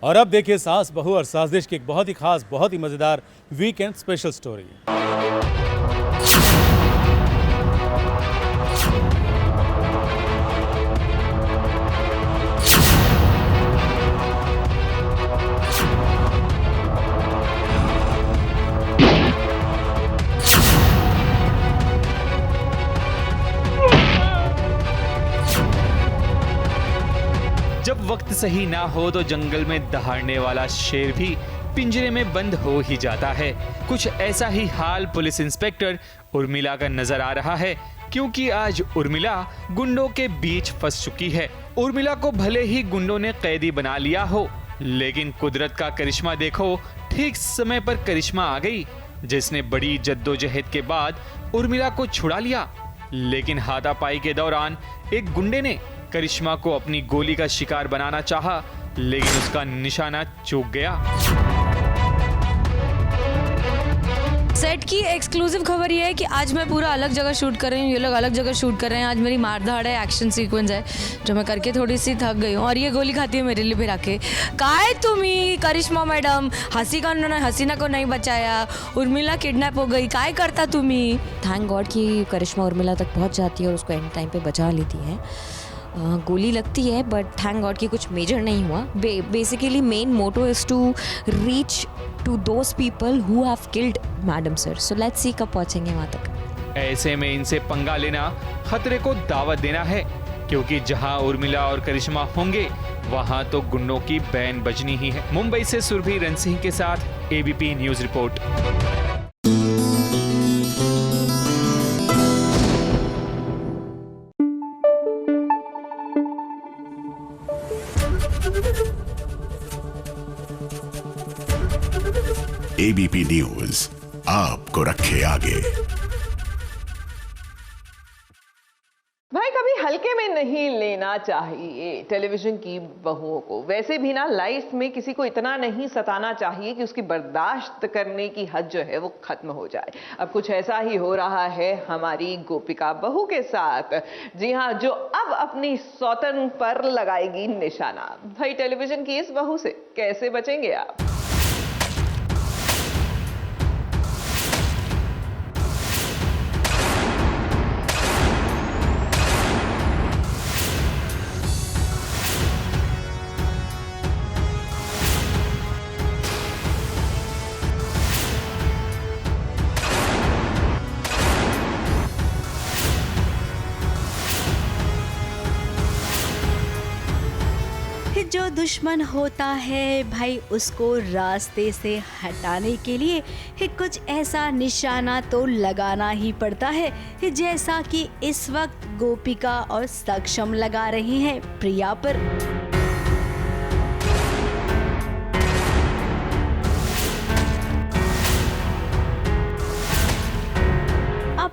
और अब देखिए सास बहू और साजिश की एक बहुत ही खास, बहुत ही मजेदार वीकेंड स्पेशल स्टोरी। जब वक्त सही ना हो तो जंगल में दहाड़ने वाला शेर भी पिंजरे में बंद हो ही जाता है। कुछ ऐसा ही हाल पुलिस इंस्पेक्टर उर्मिला का नजर आ रहा है, क्योंकि आज उर्मिला गुंडों के बीच फंस चुकी है। उर्मिला को भले ही गुंडों ने कैदी बना लिया हो, लेकिन कुदरत का करिश्मा देखो, ठीक समय पर करिश्मा आ गई, जिसने बड़ी जद्दोजहद के बाद उर्मिला को छुड़ा लिया। लेकिन हाथापाई के दौरान एक गुंडे ने करिश्मा को अपनी गोली का शिकार बनाना चाहा, लेकिन उसका निशाना चूक गया। सेट की एक्सक्लूसिव खबर ये है कि आज मैं पूरा अलग जगह शूट कर रही हूँ, ये लोग अलग जगह शूट कर रहे हैं। आज मेरी मारधाड़ है, एक्शन सीक्वेंस है, जो मैं करके थोड़ी सी थक गई हूँ। और ये गोली खाती है मेरे लिए फिर आके, काय तुम्ही करिश्मा मैडम, हसीना को नहीं बचाया, उर्मिला किडनैप हो गई, काय करता तुम्ही। थैंक गॉड कि करिश्मा उर्मिला तक पहुंच जाती है और उसको एंड टाइम पे बचा लेती है। गोली लगती है बट थैंक गॉड कि कुछ मेजर नहीं हुआ। Basically main motto is to reach to those people who have killed madam sir. So let's see कब पहुंचेंगे वहां तक। ऐसे में इनसे पंगा लेना खतरे को दावत देना है, क्योंकि जहां उर्मिला और करिश्मा होंगे वहां तो गुंडों की बैन बजनी ही है। मुंबई से सुरभि रण सिंह के साथ ABP news report. ABP news आपको रखे आगे। भाई कभी हल्के में नहीं लेना चाहिए टेलीविजन की बहुओं को। वैसे भी ना लाइफ में किसी को इतना नहीं सताना चाहिए कि उसकी बर्दाश्त करने की हद जो है वो खत्म हो जाए। अब कुछ ऐसा ही हो रहा है हमारी गोपिका बहू के साथ। जी हाँ, जो अब अपनी सौतन पर लगाएगी निशाना। भाई टेलीविजन की इस बहू से कैसे बचेंगे आप? जो दुश्मन होता है भाई, उसको रास्ते से हटाने के लिए कुछ ऐसा निशाना तो लगाना ही पड़ता है, जैसा कि इस वक्त गोपिका और सक्षम लगा रहे हैं प्रिया पर।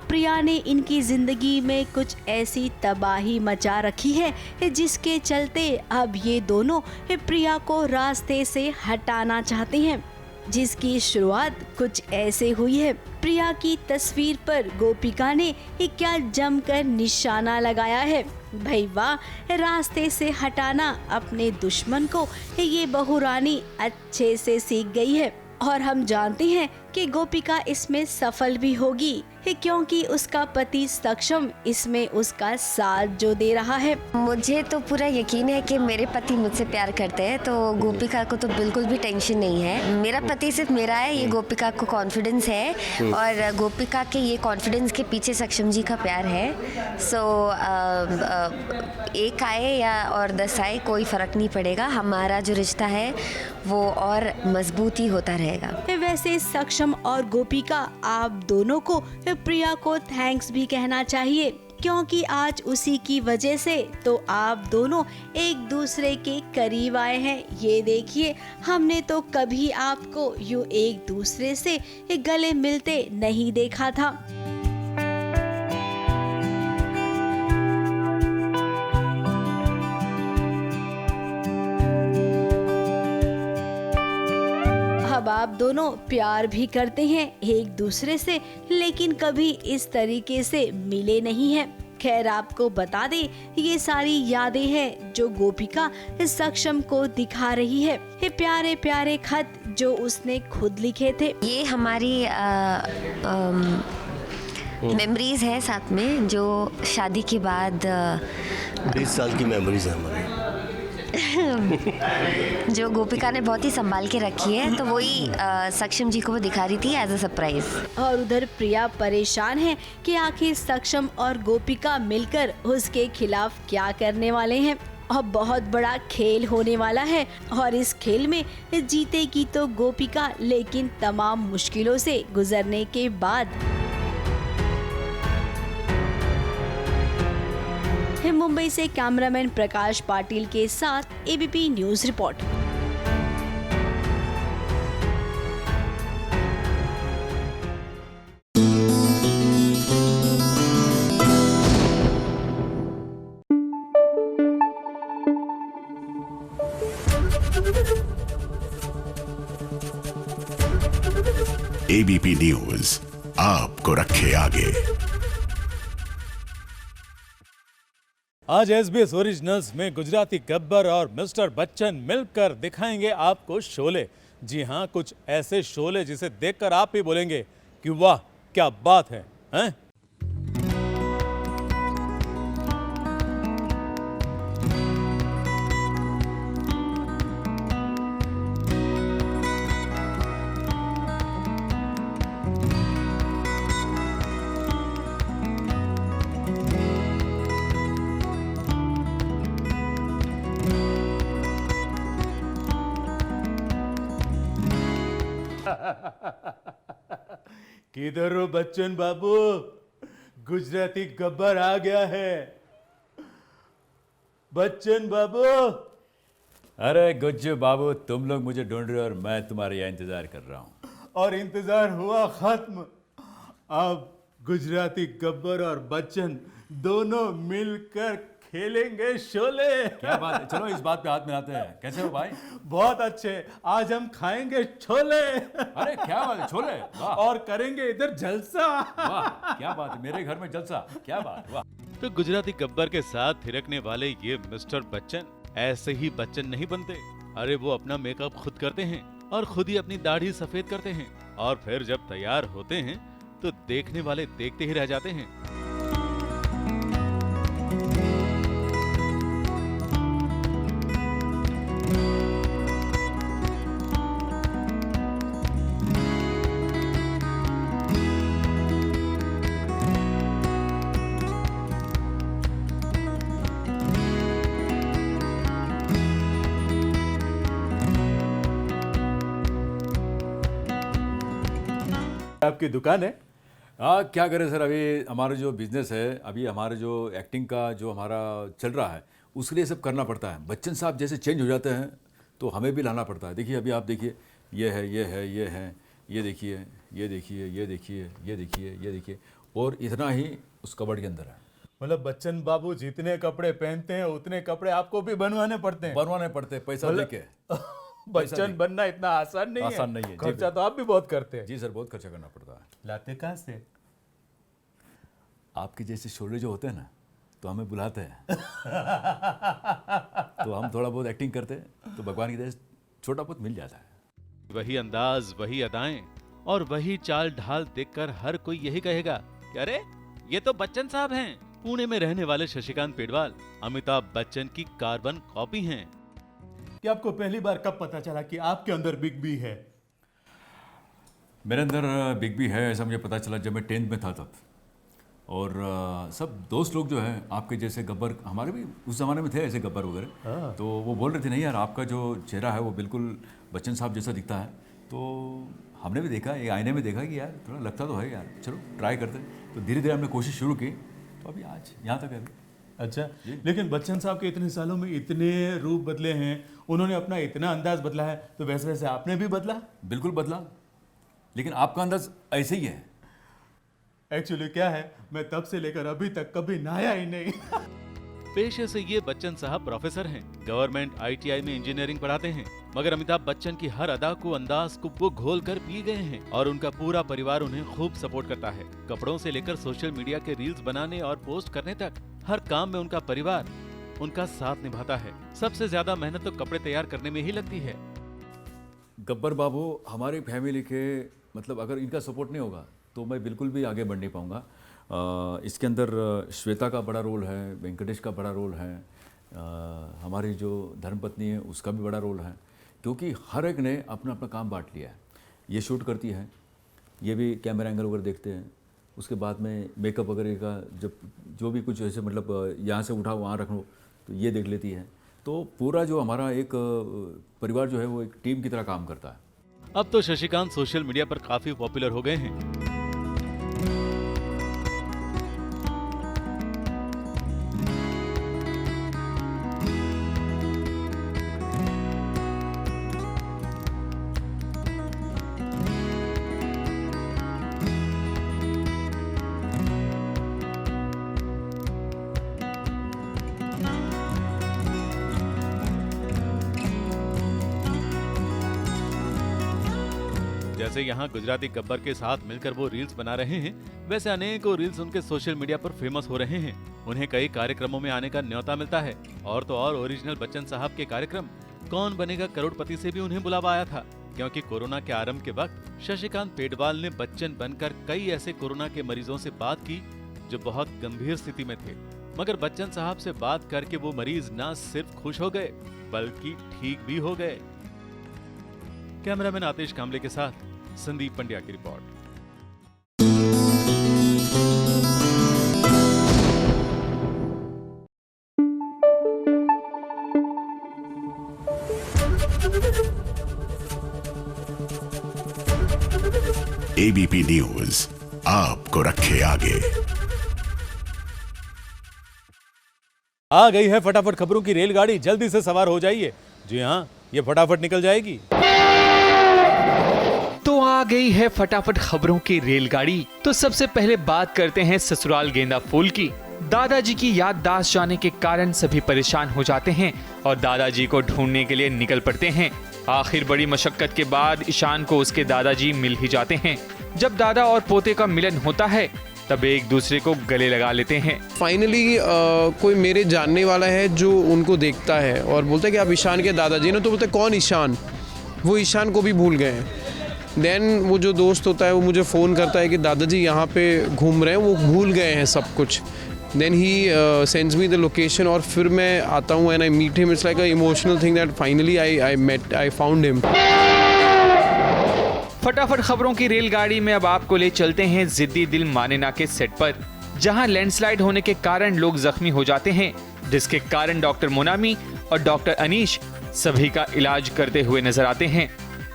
प्रिया ने इनकी जिंदगी में कुछ ऐसी तबाही मचा रखी है जिसके चलते अब ये दोनों प्रिया को रास्ते से हटाना चाहते हैं, जिसकी शुरुआत कुछ ऐसे हुई है। प्रिया की तस्वीर पर गोपिका ने क्या जमकर निशाना लगाया है। भाई वाह, रास्ते से हटाना अपने दुश्मन को ये बहू रानी अच्छे से सीख गई है। और हम जानते हैं कि गोपिका इसमें सफल भी होगी, क्योंकि उसका पति सक्षम इसमें उसका साथ जो दे रहा है। मुझे तो पूरा यकीन है कि मेरे पति मुझसे प्यार करते हैं, तो गोपिका को तो बिल्कुल भी टेंशन नहीं है। मेरा पति सिर्फ मेरा है, ये गोपिका को कॉन्फिडेंस है, और गोपिका के ये कॉन्फिडेंस के पीछे सक्षम जी का प्यार है। सो एक आए या और 10 आए, कोई फर्क नहीं पड़ेगा। हमारा जो रिश्ता है वो और मजबूत ही होता रहेगा। वैसे सक्षम और गोपिका, आप दोनों को प्रिया को थैंक्स भी कहना चाहिए, क्योंकि आज उसी की वजह से तो आप दोनों एक दूसरे के करीब आए हैं। ये देखिए, हमने तो कभी आपको यूं एक दूसरे से गले मिलते नहीं देखा था। अब आप दोनों प्यार भी करते हैं एक दूसरे से, लेकिन कभी इस तरीके से मिले नहीं हैं। खैर आपको बता दे, ये सारी यादें हैं जो गोपिका सक्षम को दिखा रही है। ये प्यारे प्यारे खत जो उसने खुद लिखे थे। ये हमारी मेमोरीज है साथ में, जो शादी के बाद 20 साल की मेमोरीज है हमारी। जो गोपिका ने बहुत ही संभाल के रखी है, तो वही सक्षम जी को वो दिखा रही थी एज अ सरप्राइज। और उधर प्रिया परेशान है कि आखिर सक्षम और गोपिका मिलकर उसके खिलाफ क्या करने वाले हैं। अब बहुत बड़ा खेल होने वाला है और इस खेल में जीतेगी तो गोपिका, लेकिन तमाम मुश्किलों से गुजरने के बाद। मुंबई से कैमरामैन प्रकाश पाटिल के साथ ABP news report. ABP news आपको रखे आगे। आज SBS ओरिजिनल्स में गुजराती गब्बर और मिस्टर बच्चन मिलकर दिखाएंगे आपको शोले। जी हाँ, कुछ ऐसे शोले जिसे देखकर आप ही बोलेंगे कि वाह क्या बात है, हैं? किधर हो बच्चन बाबू, गुजराती गब्बर आ गया है। बच्चन बाबू। अरे गुज्जू बाबू, तुम लोग मुझे ढूंढ रहे हो और मैं तुम्हारे यहाँ इंतजार कर रहा हूँ। और इंतजार हुआ खत्म। अब गुजराती गब्बर और बच्चन दोनों मिलकर खेलेंगे शोले। क्या बात है, चलो इस बात पे हाथ मिलाते हैं। कैसे हो भाई? बहुत अच्छे, आज हम खाएंगे छोले। अरे क्या बात है, छोले, वाह। और करेंगे इधर जलसा। वाह क्या बात है, मेरे घर में जलसा, क्या बात, वाह। तो गुजराती गब्बर के साथ थिरकने वाले ये मिस्टर बच्चन ऐसे ही बच्चन नहीं बनते। अरे वो अपना मेकअप खुद करते हैं और खुद ही अपनी दाढ़ी सफेद करते हैं, और फिर जब तैयार होते हैं तो देखने वाले देखते ही रह जाते हैं। आपकी दुकान है? हाँ, क्या करें सर, अभी हमारा जो बिजनेस है, अभी हमारा जो एक्टिंग का जो हमारा चल रहा है, उसके लिए सब करना पड़ता है। बच्चन साहब जैसे चेंज हो जाते हैं तो हमें भी लाना पड़ता है। देखिए अभी आप देखिए, ये है, ये है, ये है, ये देखिए, ये देखिए, ये देखिए, ये देखिए, ये देखिए, और इतना ही उस कबर्ड के अंदर है। मतलब बच्चन बाबू जितने कपड़े पहनते हैं उतने कपड़े आपको भी बनवाने पड़ते हैं। बनवाने पड़ते हैं, पैसा देके। बच्चन बनना इतना आसान नहीं है। आसान नहीं है, जी, खर्चा तो आप भी बहुत करते हैं। जी सर, बहुत खर्चा करना पड़ता है। लाते कहाँ से? आपके जैसे शोले जो होते हैं ना, तो हमें बुलाते हैं। तो हम थोड़ा बहुत एक्टिंग करते हैं, तो भगवान की दया से छोटा बहुत मिल जाता है। वही अंदाज, वही अदाएं और वही चाल ढाल देखकर हर कोई यही कहेगा कि अरे ये तो बच्चन साहब हैं। पुणे में रहने वाले शशिकांत पेडवाल अमिताभ बच्चन की कार्बन कॉपी हैं। कि आपको पहली बार कब पता चला कि आपके अंदर बिग बी है? मेरे अंदर बिग बी है ऐसा मुझे पता चला जब मैं 10th में था तब। और सब दोस्त लोग जो हैं आपके जैसे गब्बर, हमारे भी उस ज़माने में थे ऐसे गब्बर वगैरह, तो वो बोल रहे थे नहीं यार आपका जो चेहरा है वो बिल्कुल बच्चन साहब जैसा दिखता है। तो हमने भी देखा, ये आईने में देखा कि यार थोड़ा लगता तो है यार, चलो ट्राई करते। तो धीरे धीरे हमने कोशिश शुरू की, तो अभी आज यहाँ तक है। अच्छा, लेकिन बच्चन साहब के इतने सालों में इतने रूप बदले हैं, उन्होंने अपना इतना अंदाज बदला है, तो वैसे वैसे आपने भी बदला? बिल्कुल बदला, लेकिन आपका अंदाज ऐसे ही है। एक्चुअली क्या है, मैं तब से लेकर अभी तक कभी नहाया ही नहीं। पेशे से ये बच्चन साहब प्रोफेसर हैं, गवर्नमेंट ITI में इंजीनियरिंग पढ़ाते हैं मगर अमिताभ बच्चन की हर अदा को अंदाज को वो घोल कर पी गए हैं और उनका पूरा परिवार उन्हें खूब सपोर्ट करता है। कपड़ों से लेकर सोशल मीडिया के रील्स बनाने और पोस्ट करने तक हर काम में उनका परिवार उनका साथ निभाता है। सबसे ज्यादा मेहनत तो कपड़े तैयार करने में ही लगती है। गब्बर बाबू हमारी फैमिली के मतलब अगर इनका सपोर्ट नहीं होगा तो मैं बिल्कुल भी आगे बढ़ नहीं पाऊँगा। इसके अंदर श्वेता का बड़ा रोल है, वेंकटेश का बड़ा रोल है, हमारी जो धर्मपत्नी है उसका भी बड़ा रोल है, क्योंकि हर एक ने अपना अपना काम बांट लिया है। ये शूट करती है, ये भी कैमरा एंगल वगैरह देखते हैं, उसके बाद में मेकअप वगैरह का जब जो भी कुछ ऐसे मतलब यहाँ से उठाओ वहाँ रख लो तो ये देख लेती है। तो पूरा जो हमारा एक परिवार जो है वो एक टीम की तरह काम करता है। अब तो शशिकांत सोशल मीडिया पर काफी पॉपुलर हो गए हैं। जैसे यहाँ गुजराती गब्बर के साथ मिलकर वो रील्स बना रहे हैं, वैसे अनेकों रील्स उनके सोशल मीडिया पर फेमस हो रहे हैं। उन्हें कई कार्यक्रमों में आने का न्योता मिलता है और तो और ओरिजिनल बच्चन साहब के कार्यक्रम कौन बनेगा करोड़पति से भी उन्हें बुलावा आया था, क्योंकि कोरोना के आरंभ के वक्त शशिकांत पेडवाल ने बच्चन बनकर कई ऐसे कोरोना के मरीजों से बात की जो बहुत गंभीर स्थिति में थे, मगर बच्चन साहब से बात करके वो मरीज न सिर्फ खुश हो गए बल्कि ठीक भी हो गए। कैमरामैन आतिश कामले के साथ संदीप पंड्या की रिपोर्ट। एबीपी न्यूज आपको रखे आगे। आ गई है फटाफट खबरों की रेलगाड़ी, जल्दी से सवार हो जाइए। जी हाँ, ये फटाफट निकल जाएगी। तो आ गई है फटाफट खबरों की रेलगाड़ी। तो सबसे पहले बात करते हैं ससुराल गेंदा फूल की। दादाजी की याददाश्त जाने के कारण सभी परेशान हो जाते हैं और दादाजी को ढूंढने के लिए निकल पड़ते हैं। आखिर बड़ी मशक्कत के बाद ईशान को उसके दादाजी मिल ही जाते हैं। जब दादा और पोते का मिलन होता है तब एक दूसरे को गले लगा लेते हैं। फाइनली कोई मेरे जानने वाला है जो उनको देखता है और बोलता है कि आप ईशान के दादाजी ना, तो बोलते कौन ईशान, वो ईशान को भी भूल गए हैं। देन वो जो दोस्त होता है वो मुझे फ़ोन करता है कि दादाजी यहाँ पे घूम रहे हैं, वो भूल गए हैं सब कुछ। Then he sends me the location और फिर मैं आता हूँ and I meet him. It's like a emotional thing that finally I found him. फटाफट खबरों की रेलगाड़ी में अब आपको ले चलते हैं जिद्दी दिल मानेना के सेट पर, जहां लैंडस्लाइड होने के कारण लोग जख्मी हो जाते हैं, जिसके कारण डॉक्टर मोनामी और डॉक्टर अनीश सभी का इलाज करते हुए नजर आते हैं।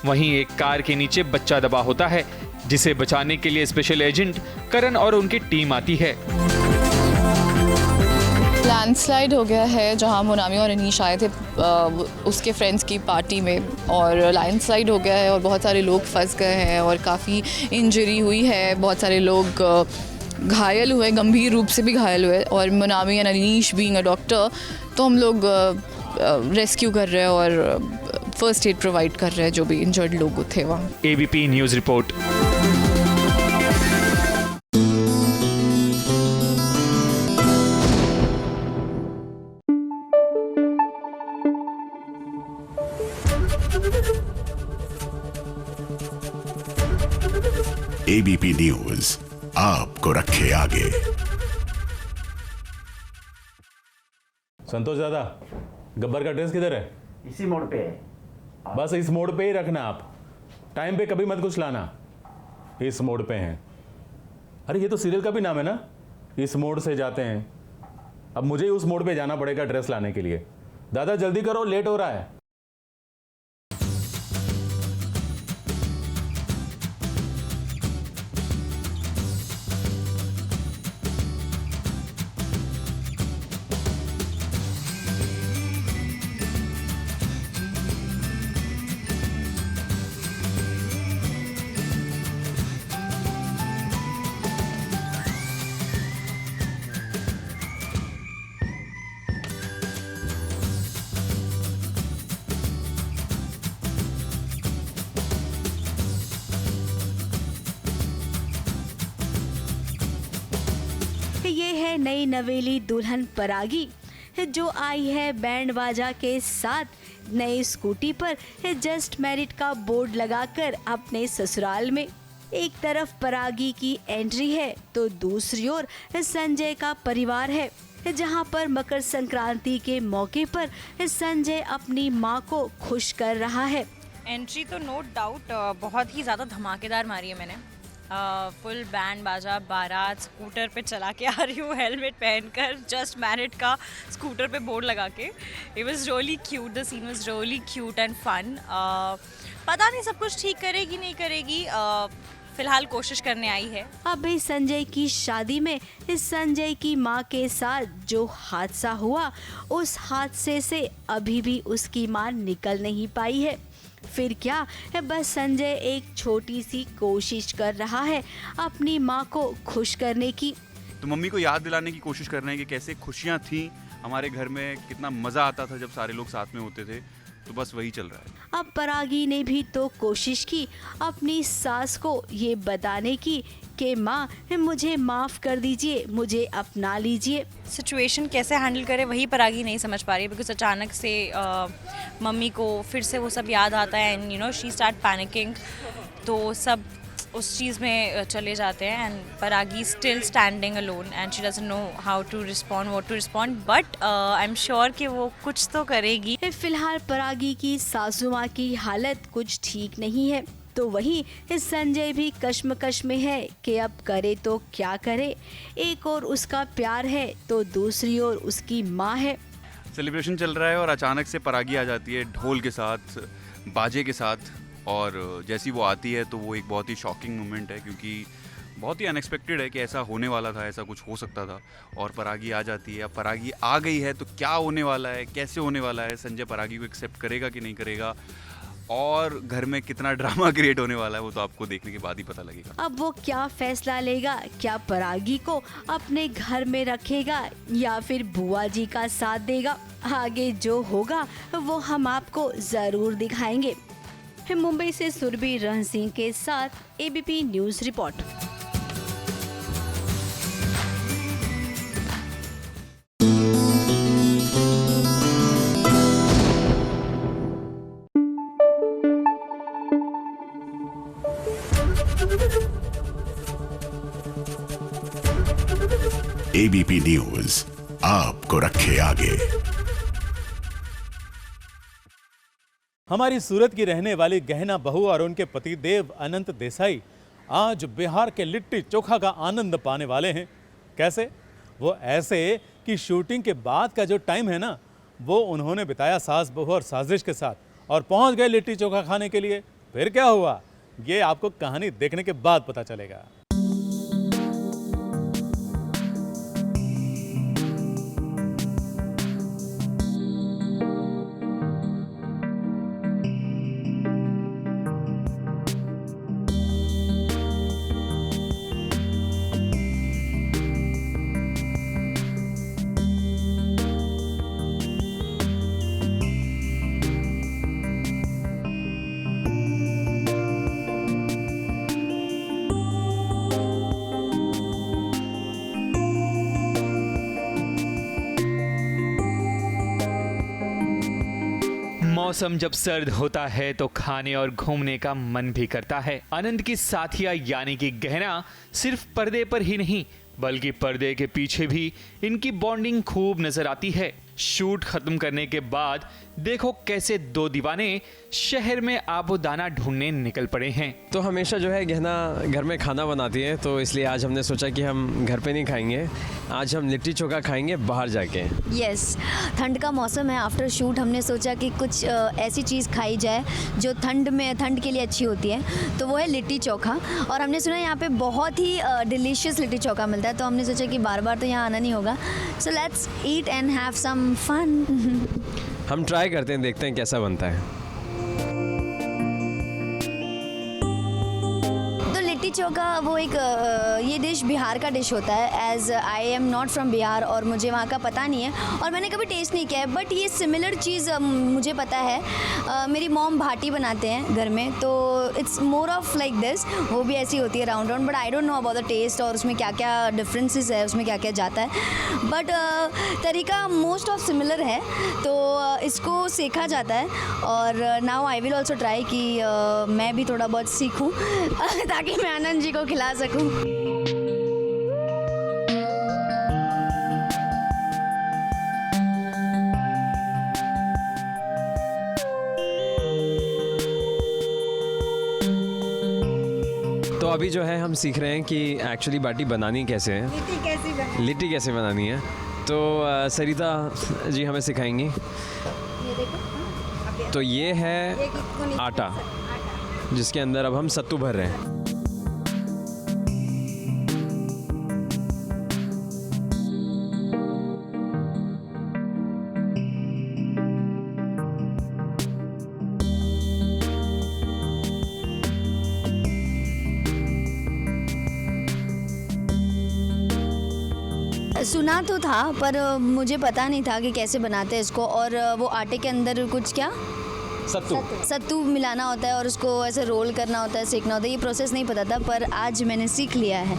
वहीं एक कार के नीचे बच्चा दबा होता है, जिसे बचाने के लिए स्पेशल एजेंट करण और उनकी टीम आती है। लैंडस्लाइड हो गया है जहां मोनामी और अनीश आए थे उसके फ्रेंड्स की पार्टी में, और लैंडस्लाइड हो गया है और बहुत सारे लोग फंस गए हैं और काफ़ी इंजरी हुई है। बहुत सारे लोग घायल हुए, गंभीर रूप से भी घायल हुए, और मोनामी और अनीश बीइंग अ डॉक्टर तो हम लोग रेस्क्यू कर रहे हैं और फर्स्ट एड प्रोवाइड कर रहे हैं जो भी इंजर्ड लोग थे वहाँ। ABP news report. ABP news आपको रखे आगे। संतोष दादा, गब्बर का ड्रेस किधर है? इसी मोड़ पे है। बस इस मोड़ पे ही रखना, आप टाइम पे कभी मत कुछ लाना। इस मोड़ पे हैं। अरे ये तो सीरियल का भी नाम है ना, इस मोड़ से जाते हैं। अब मुझे उस मोड़ पे जाना पड़ेगा ड्रेस लाने के लिए। दादा जल्दी करो, लेट हो रहा है। है नई नवेली दुल्हन परागी, जो आई है बैंड बाजा के साथ नई स्कूटी पर जस्ट मैरिड का बोर्ड लगाकर अपने ससुराल में। एक तरफ परागी की एंट्री है तो दूसरी ओर संजय का परिवार है, जहां पर मकर संक्रांति के मौके पर संजय अपनी मां को खुश कर रहा है। एंट्री तो नो डाउट बहुत ही ज़्यादा धमाकेदार मारी है मैंने। फुल बैंड बाजा, बारात, स्कूटर पे चला के आ रही हूँ, हेलमेट पहनकर, जस्ट मैरिड का स्कूटर पे बोर्ड लगा के। It was really cute, the scene was really cute and fun. पता नहीं सब कुछ ठीक करेगी नहीं करेगी, फिलहाल कोशिश करने आई है। अभी संजय की शादी में संजय की मां के साथ जो हादसा हुआ, उस हादसे से अभी भी उसकी मां निकल नहीं पाई है। फिर क्या, बस संजय एक छोटी सी कोशिश कर रहा है अपनी मां को खुश करने की। तो मम्मी को याद दिलाने की कोशिश कर रहे हैं कि कैसे खुशियां थी हमारे घर में, कितना मज़ा आता था जब सारे लोग साथ में होते थे। तो बस वही चल रहा है। अब परागी ने भी तो कोशिश की अपनी सास को ये बताने की कि माँ मुझे माफ़ कर दीजिए, मुझे अपना लीजिए। सिचुएशन कैसे हैंडल करे वही परागी नहीं समझ पा रही, बिकॉज अचानक से मम्मी को फिर से वो सब याद आता है and you know she start panicking, तो सब उस चीज़ में चले जाते हैं and Paragi still standing alone and she doesn't know how to respond, what to respond, but I am sure कि वो कुछ तो करेगी। फिलहाल परागी की सासू माँ की हालत कुछ ठीक नहीं है, तो वहीं संजय भी कश्मकश में है कि अब करे तो क्या करे। एक और उसका प्यार है तो दूसरी ओर उसकी माँ है। सेलिब्रेशन चल रहा है और अचानक से परागी आ जाती है ढोल के साथ, बाजे के साथ, और जैसी वो आती है तो वो एक बहुत ही शॉकिंग मोमेंट है, क्योंकि बहुत ही अनएक्सपेक्टेड है कि ऐसा होने वाला था, ऐसा कुछ हो सकता था, और परागी आ जाती है। अब परागी आ गई है तो क्या होने वाला है, कैसे होने वाला है, संजय परागी को एक्सेप्ट करेगा कि नहीं करेगा, और घर में कितना ड्रामा क्रिएट होने वाला है वो तो आपको देखने के बाद ही पता लगेगा। अब वो क्या फैसला लेगा, क्या परागी को अपने घर में रखेगा या फिर बुआ जी का साथ देगा, आगे जो होगा वो हम आपको जरूर दिखाएंगे। मुंबई से सुरभि रहन सिंह के साथ ABP news report. ABP news आपको रखे आगे। हमारी सूरत की रहने वाली गहना बहू और उनके पति देव अनंत देसाई आज बिहार के लिट्टी चोखा का आनंद पाने वाले हैं। कैसे? वो ऐसे कि शूटिंग के बाद का जो टाइम है ना, वो उन्होंने बिताया सास बहू और साजिश के साथ और पहुंच गए लिट्टी चोखा खाने के लिए। फिर क्या हुआ, ये आपको कहानी देखने के बाद पता चलेगा। मौसम जब सर्द होता है तो खाने और घूमने का मन भी करता है। आनंद की साथिया यानी कि गहना सिर्फ पर्दे पर ही नहीं बल्कि पर्दे के पीछे भी इनकी बॉन्डिंग खूब नजर आती है। शूट खत्म करने के बाद देखो कैसे दो दीवाने शहर में आबोदाना ढूंढने निकल पड़े हैं। तो हमेशा जो है गहना घर में खाना बनाती है, तो इसलिए आज हमने सोचा कि हम घर पे नहीं खाएंगे, आज हम लिट्टी चोखा खाएंगे बाहर जाके। यस, ठंड का मौसम है, आफ्टर शूट हमने सोचा कि कुछ ऐसी चीज़ खाई जाए जो ठंड के लिए अच्छी होती है, तो वो है लिट्टी चोखा। और हमने सुना यहाँ पे बहुत ही डिलीशियस लिट्टी चोखा मिलता है, तो हमने सोचा कि बार बार तो यहाँ आना नहीं होगा, so let's eat and have some fun. हम ट्राई करते हैं, देखते हैं कैसा बनता है। तो लिट्टी चोखा वो एक ये डिश बिहार का डिश होता है। As I am not from Bihar और मुझे वहाँ का पता नहीं है और मैंने कभी टेस्ट नहीं किया है, बट ये सिमिलर चीज़ मुझे पता है। मेरी मॉम भाटी बनाते हैं घर में, तो it's more of like this, वो भी ऐसी होती है round round, but I don't know about the taste और उसमें क्या क्या डिफरेंसेस है, उसमें क्या क्या जाता है, बट तरीका मोस्ट ऑफ सिमिलर है। तो इसको सेका जाता है और now I will also try कि मैं भी थोड़ा बहुत सीखूं ताकि मैं आनंद जी को खिला सकूं। तो अभी जो है हम सीख रहे हैं कि एक्चुअली बाटी बनानी कैसे है, लिट्टी कैसे बनानी है। तो सरिता जी हमें सिखाएंगी। तो ये है आटा जिसके अंदर अब हम सत्तू भर रहे हैं। सुना तो था पर मुझे पता नहीं था कि कैसे बनाते हैं इसको, और वो आटे के अंदर कुछ क्या सत्तू मिलाना होता है और उसको ऐसे रोल करना होता है, सेकना होता है, ये प्रोसेस नहीं पता था पर आज मैंने सीख लिया है।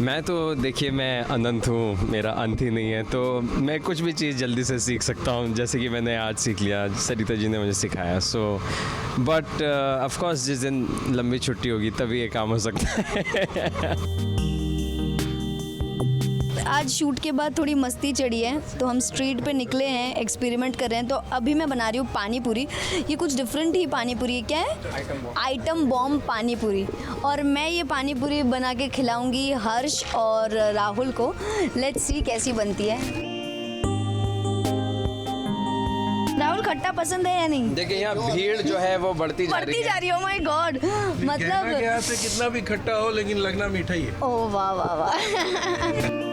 मैं तो देखिए मैं अनंत हूँ, मेरा अंत ही नहीं है, तो मैं कुछ भी चीज़ जल्दी से सीख सकता हूँ, जैसे कि मैंने आज सीख लिया, सरिता जी ने मुझे सिखाया। सो बट ऑफ कोर्स जिस दिन लंबी छुट्टी होगी तभी ये काम हो सकता है। आज शूट के बाद थोड़ी मस्ती चढ़ी है तो हम स्ट्रीट पे निकले हैं, एक्सपेरिमेंट कर रहे हैं। तो अभी मैं बना रही हूँ पानी पूरी। ये कुछ डिफरेंट ही पानी पूरी, क्या है आइटम बॉम्ब पानी पूरी, और मैं ये पानी पूरी बना के खिलाऊंगी हर्ष और राहुल को। लेट्स सी कैसी बनती है। राहुल खट्टा पसंद है या नहीं? देखिए यहाँ भीड़ जो है वो बढ़ती जा रही है। ओह माय गॉड, मतलब कितना भी खट्टा हो लेकिन लगना मीठा ही है। ओह वाह वाह वाह।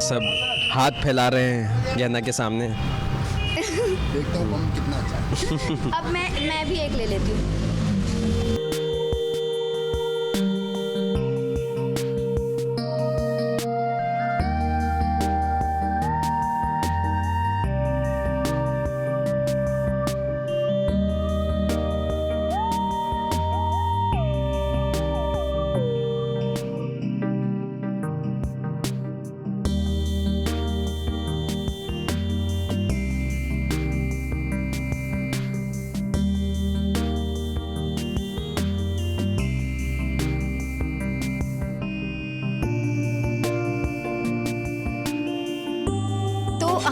सब हाथ फैला रहे हैं गहना के सामने। देखता हूँ बम कितना अच्छा है। अब मैं भी एक ले लेती हूँ।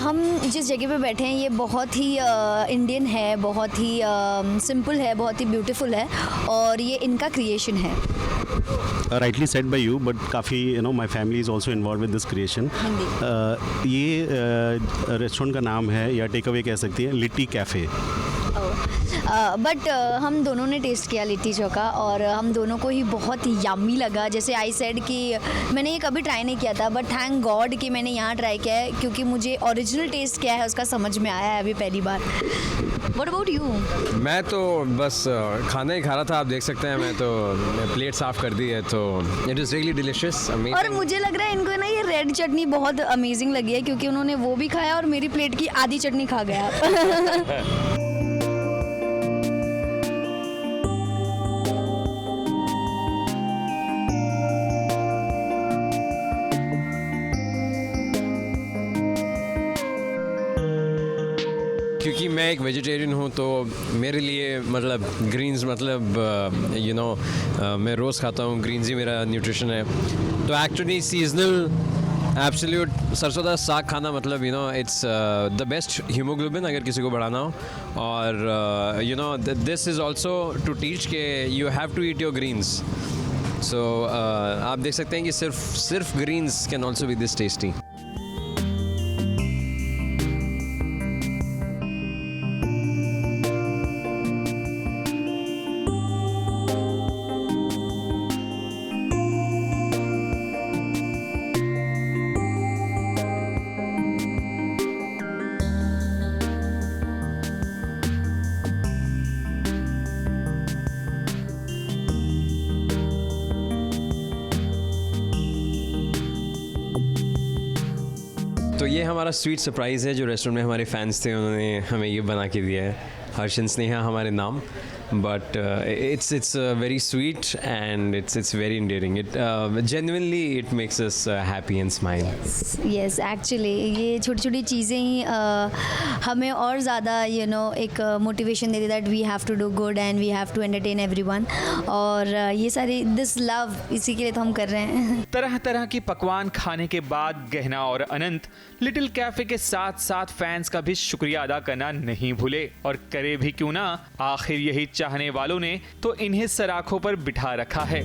हम जिस जगह पे बैठे हैं ये बहुत ही इंडियन है, बहुत ही सिंपल है, बहुत ही ब्यूटीफुल है और ये इनका क्रिएशन है। Rightly said by you, but काफ़ी my family is also involved with this creation. ये रेस्टोरेंट का नाम है या टेक अवे कह सकती हैं, लिट्टी कैफ़े। बट हम दोनों ने टेस्ट किया लिट्टी चोखा और हम दोनों को ही बहुत यम्मी लगा। जैसे आई सेड कि मैंने ये कभी ट्राई नहीं किया था, बट थैंक गॉड कि मैंने यहाँ ट्राई किया है क्योंकि मुझे ओरिजिनल टेस्ट क्या है उसका समझ में आया है अभी पहली बार। What about you? मैं तो बस खाना ही खा रहा था, आप देख सकते हैं। मैं तो प्लेट साफ़ कर दी है, तो it is really delicious, amazing. और मुझे लग रहा है इनको ना ये रेड चटनी बहुत अमेजिंग लगी है क्योंकि उन्होंने वो भी खाया और मेरी प्लेट की आधी चटनी खा गया। क्योंकि मैं एक वेजिटेरियन हूँ तो मेरे लिए मतलब ग्रीन्स मतलब मैं रोज़ खाता हूँ, ग्रीन्स ही मेरा न्यूट्रिशन है। तो एक्चुअली सीजनल एब्सोल्यूट सरसों का साग खाना मतलब इट्स द बेस्ट हीमोग्लोबिन अगर किसी को बढ़ाना हो। और this is also to teach के you have to eat your greens. So आप देख सकते हैं कि सिर्फ greens can also be this tasty. ये हमारा स्वीट सरप्राइज़ है जो रेस्टोरेंट में हमारे फैंस थे, उन्होंने हमें ये बना के दिया है, हर्ष एंड स्नेहा हमारे नाम. But it's very sweet and it's very endearing. It genuinely it makes us happy and smile. Yes, actually ये छोटी छोटी चीज़ें ही हमें और ज़्यादा एक मोटिवेशन देती that we have to do good and we have to entertain everyone. और ये सारी this love इसी के लिए तो हम कर रहे हैं. तरह तरह की पकवान खाने के बाद गहना और अनंत लिटिल कैफे के साथ साथ फैंस का भी शुक्रिया अदा करना नहीं भूले, और करे भी क्यों ना, आखिर यही चाहने वालों ने तो इन्हें सराखों पर बिठा रखा है.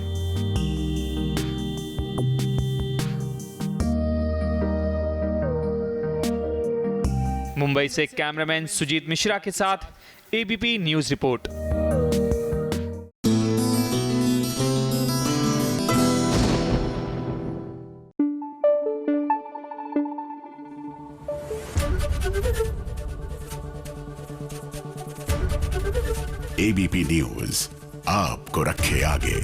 मुंबई से कैमरामैन सुजीत मिश्रा के साथ ABP news report. ABP news आपको रखे आगे.